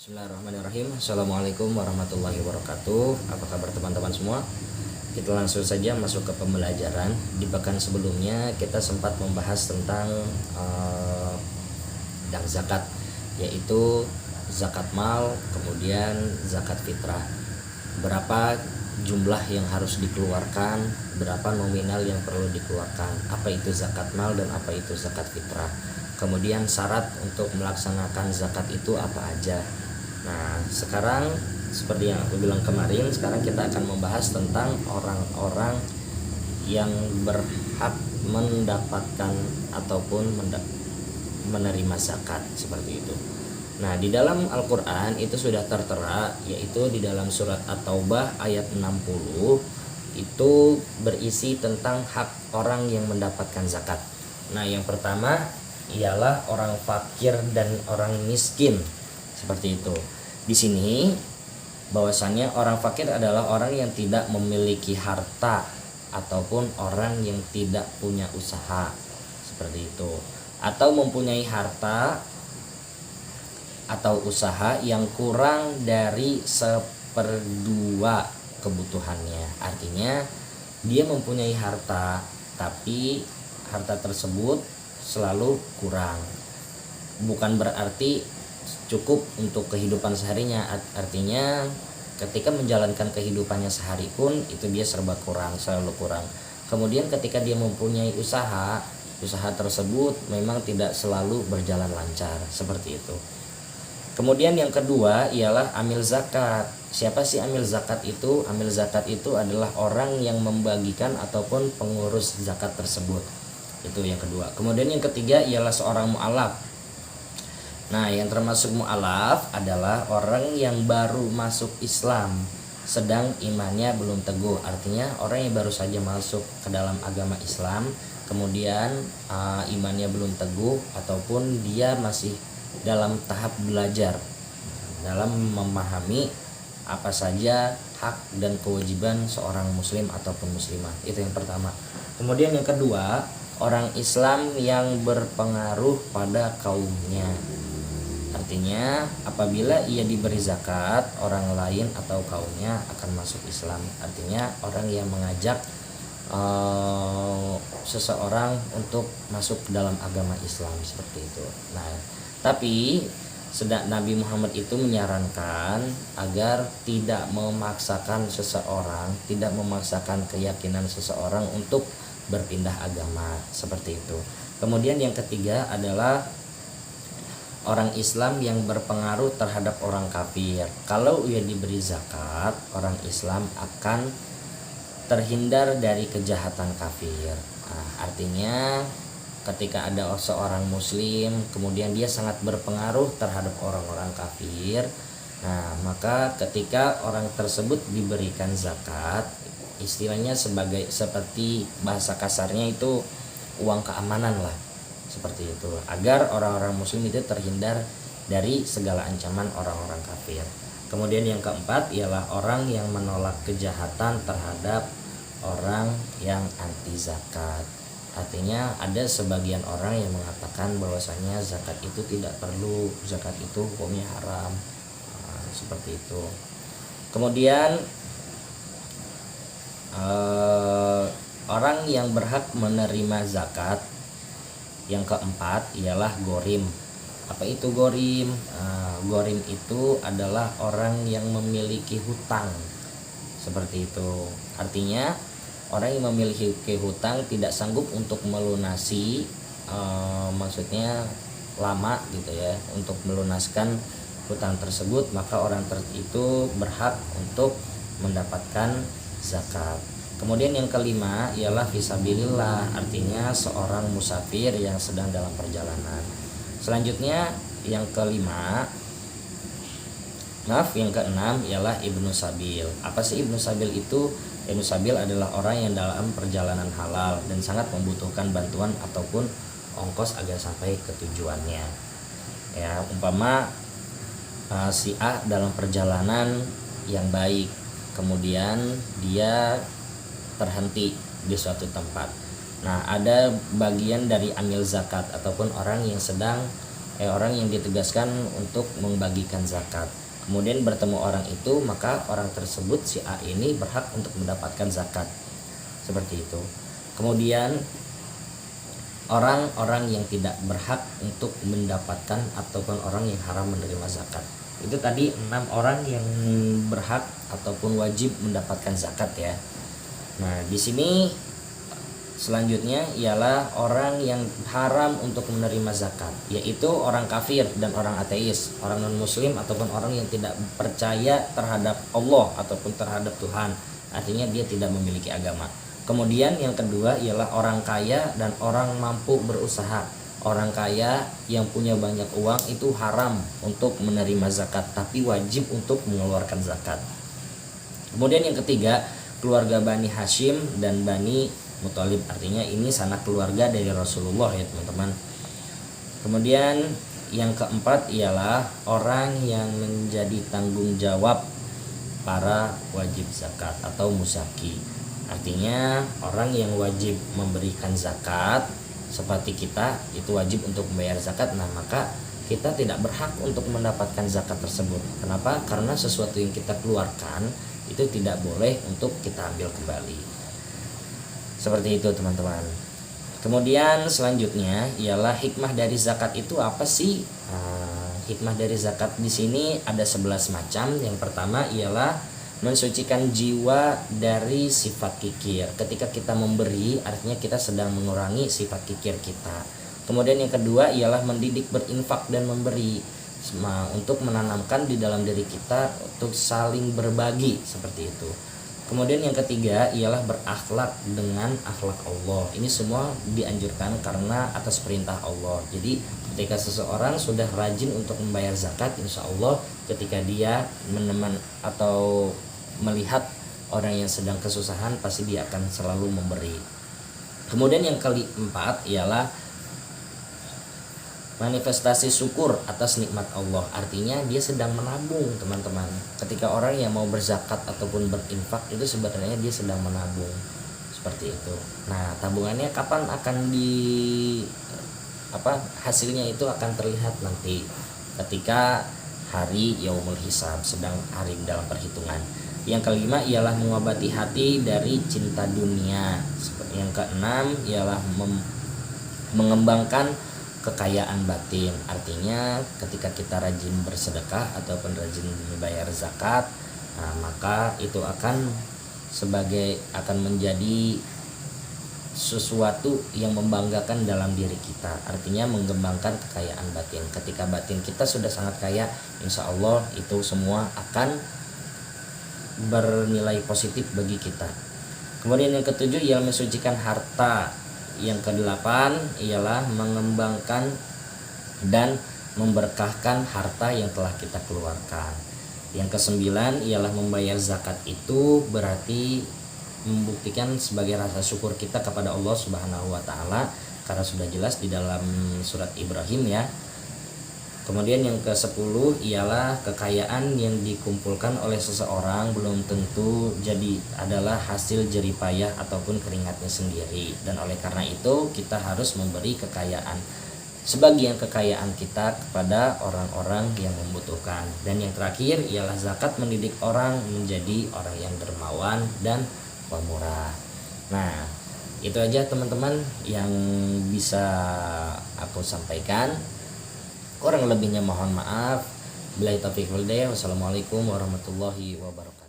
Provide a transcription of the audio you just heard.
Bismillahirrahmanirrahim. Assalamualaikum warahmatullahi wabarakatuh. Apa kabar teman-teman semua? Kita langsung saja masuk ke pembelajaran. Di pekan sebelumnya kita sempat membahas tentang dan zakat, yaitu zakat mal, kemudian zakat fitrah. Berapa jumlah yang harus dikeluarkan, berapa nominal yang perlu dikeluarkan, apa itu zakat mal dan apa itu zakat fitrah. Kemudian syarat untuk melaksanakan zakat itu apa aja. Nah, sekarang seperti yang aku bilang kemarin, sekarang kita akan membahas tentang orang-orang yang berhak mendapatkan ataupun menerima zakat seperti itu. Nah, di dalam Al-Qur'an itu sudah tertera, yaitu di dalam surat At-Taubah ayat 60 itu berisi tentang hak orang yang mendapatkan zakat. Nah, yang pertama ialah orang fakir dan orang miskin. Seperti itu. Di sini bahwasannya orang fakir adalah orang yang tidak memiliki harta ataupun orang yang tidak punya usaha. Seperti itu. Atau mempunyai harta atau usaha yang kurang dari 1/2 kebutuhannya. Artinya dia mempunyai harta, tapi harta tersebut selalu kurang. Bukan berarti cukup untuk kehidupan seharinya, artinya ketika menjalankan kehidupannya sehari pun itu dia serba kurang, selalu kurang. Kemudian ketika dia mempunyai usaha tersebut memang tidak selalu berjalan lancar, seperti itu. Kemudian yang kedua ialah amil zakat. Siapa sih amil zakat itu? Amil zakat itu adalah orang yang membagikan ataupun pengurus zakat tersebut. Itu yang kedua. Kemudian yang ketiga ialah seorang mu'alaf. Nah, yang termasuk mu'alaf adalah orang yang baru masuk Islam sedang imannya belum teguh. Artinya orang yang baru saja masuk ke dalam agama Islam, kemudian imannya belum teguh ataupun dia masih dalam tahap belajar dalam memahami apa saja hak dan kewajiban seorang muslim ataupun muslimah. Itu yang pertama. Kemudian yang kedua, orang Islam yang berpengaruh pada kaumnya. Artinya apabila ia diberi zakat, orang lain atau kaumnya akan masuk Islam. Artinya orang yang mengajak seseorang untuk masuk dalam agama Islam, seperti itu. Nah, tapi Nabi Muhammad itu menyarankan agar tidak memaksakan seseorang, tidak memaksakan keyakinan seseorang untuk berpindah agama, seperti itu. Kemudian yang ketiga adalah orang Islam yang berpengaruh terhadap orang kafir. Kalau ia diberi zakat, orang Islam akan terhindar dari kejahatan kafir. Nah, artinya ketika ada seorang muslim kemudian dia sangat berpengaruh terhadap orang-orang kafir, nah maka ketika orang tersebut diberikan zakat, istilahnya seperti bahasa kasarnya itu uang keamanan lah, seperti itu, agar orang-orang muslim itu terhindar dari segala ancaman orang-orang kafir. Kemudian yang keempat ialah orang yang menolak kejahatan terhadap orang yang anti zakat. Artinya ada sebagian orang yang mengatakan bahwasanya zakat itu tidak perlu, zakat itu hukumnya haram. Nah, seperti itu. Kemudian orang yang berhak menerima zakat yang keempat ialah gorim. Apa itu gorim? Gorim itu adalah orang yang memiliki hutang, seperti itu. Artinya orang yang memiliki hutang tidak sanggup untuk melunasi, maksudnya lama gitu ya, untuk melunaskan hutang tersebut, maka orang itu berhak untuk mendapatkan zakat. Kemudian yang kelima ialah fisabilillah, artinya seorang musafir yang sedang dalam perjalanan. Selanjutnya yang keenam ialah ibnu sabil. Apa sih ibnu sabil itu? Ibnu sabil adalah orang yang dalam perjalanan halal dan sangat membutuhkan bantuan ataupun ongkos agar sampai ke tujuannya. Ya, umpama si A dalam perjalanan yang baik, kemudian dia terhenti di suatu tempat. Nah, ada bagian dari amil zakat ataupun orang yang sedang orang yang ditugaskan untuk membagikan zakat. Kemudian bertemu orang itu, maka orang tersebut si A ini berhak untuk mendapatkan zakat. Seperti itu. Kemudian orang-orang yang tidak berhak untuk mendapatkan ataupun orang yang haram menerima zakat. Itu tadi 6 orang yang berhak ataupun wajib mendapatkan zakat ya. Nah, di sini selanjutnya ialah orang yang haram untuk menerima zakat, yaitu orang kafir dan orang ateis, orang non-muslim ataupun orang yang tidak percaya terhadap Allah ataupun terhadap Tuhan. Artinya dia tidak memiliki agama. Kemudian yang kedua ialah orang kaya dan orang mampu berusaha. Orang kaya yang punya banyak uang itu haram untuk menerima zakat, tapi wajib untuk mengeluarkan zakat. Kemudian yang ketiga, keluarga Bani Hashim dan Bani Muthalib, artinya ini sanak keluarga dari Rasulullah ya teman-teman. Kemudian yang keempat ialah orang yang menjadi tanggung jawab para wajib zakat atau musaki. Artinya orang yang wajib memberikan zakat seperti kita itu wajib untuk membayar zakat. Nah, maka kita tidak berhak untuk mendapatkan zakat tersebut. Kenapa? Karena sesuatu yang kita keluarkan itu tidak boleh untuk kita ambil kembali. Seperti itu teman-teman. Kemudian selanjutnya ialah hikmah dari zakat itu apa sih? Hikmah dari zakat di sini ada 11 macam. Yang pertama ialah mensucikan jiwa dari sifat kikir. Ketika kita memberi, artinya kita sedang mengurangi sifat kikir kita. Kemudian yang kedua ialah mendidik berinfak dan memberi, untuk menanamkan di dalam diri kita untuk saling berbagi, seperti itu. Kemudian yang ketiga ialah berakhlak dengan akhlak Allah. Ini semua dianjurkan karena atas perintah Allah. Jadi ketika seseorang sudah rajin untuk membayar zakat, insya Allah ketika dia meneman atau melihat orang yang sedang kesusahan, pasti dia akan selalu memberi. Kemudian yang keempat ialah manifestasi syukur atas nikmat Allah. Artinya dia sedang menabung teman-teman. Ketika orang yang mau berzakat ataupun berinfak itu sebenarnya dia sedang menabung, seperti itu. Nah, tabungannya kapan akan hasilnya itu akan terlihat nanti ketika hari yaumul hisab, sedang hari dalam perhitungan. Yang kelima ialah mengobati hati dari cinta dunia. Yang keenam ialah mengembangkan kekayaan batin. Artinya ketika kita rajin bersedekah ataupun rajin membayar zakat, maka itu akan menjadi sesuatu yang membanggakan dalam diri kita. Artinya mengembangkan kekayaan batin. Ketika batin kita sudah sangat kaya, insya Allah itu semua akan bernilai positif bagi kita. Kemudian yang ketujuh ialah mensucikan harta. Yang kedelapan ialah mengembangkan dan memberkahkan harta yang telah kita keluarkan. Yang kesembilan ialah membayar zakat itu berarti membuktikan sebagai rasa syukur kita kepada Allah Subhanahu wa taala, karena sudah jelas di dalam surat Ibrahim ya. Kemudian yang ke-10 ialah kekayaan yang dikumpulkan oleh seseorang belum tentu jadi adalah hasil jeripayah ataupun keringatnya sendiri, dan oleh karena itu kita harus memberi sebagian kekayaan kita kepada orang-orang yang membutuhkan. Dan yang terakhir ialah zakat mendidik orang menjadi orang yang dermawan dan pemurah. Nah, itu aja teman-teman yang bisa aku sampaikan. Kurang lebihnya mohon maaf. Billahi taufiq wal hidayah. Wassalamualaikum warahmatullahi wabarakatuh.